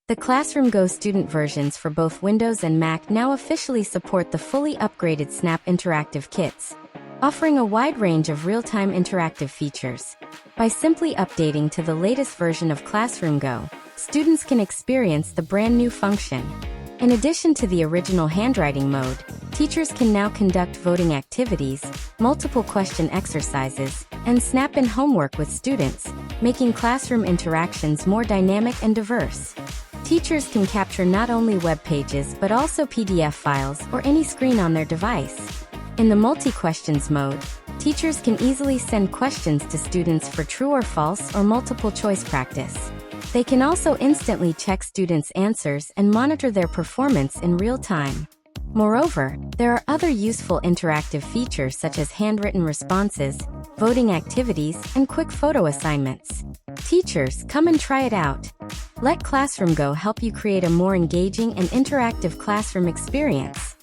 The ClassroomGo student versions for both Windows and Mac now officially support the fully upgraded Snap interactive kits, offering a wide range of real-time interactive features. By simply updating to the latest version of ClassroomGo, students can experience the brand new function. In addition to the original handwriting mode, teachers can now conduct voting activities, multiple question exercises, and snap-in homework with students, making classroom interactions more dynamic and diverse. Teachers can capture not only web pages but also PDF files or any screen on their device. In the multi-questions mode, teachers can easily send questions to students for true or false or multiple choice practice. They can also instantly check students' answers and monitor their performance in real time. Moreover, there are other useful interactive features such as handwritten responses, voting activities, and quick photo assignments. Teachers, come and try it out. Let ClassroomGo help you create a more engaging and interactive classroom experience.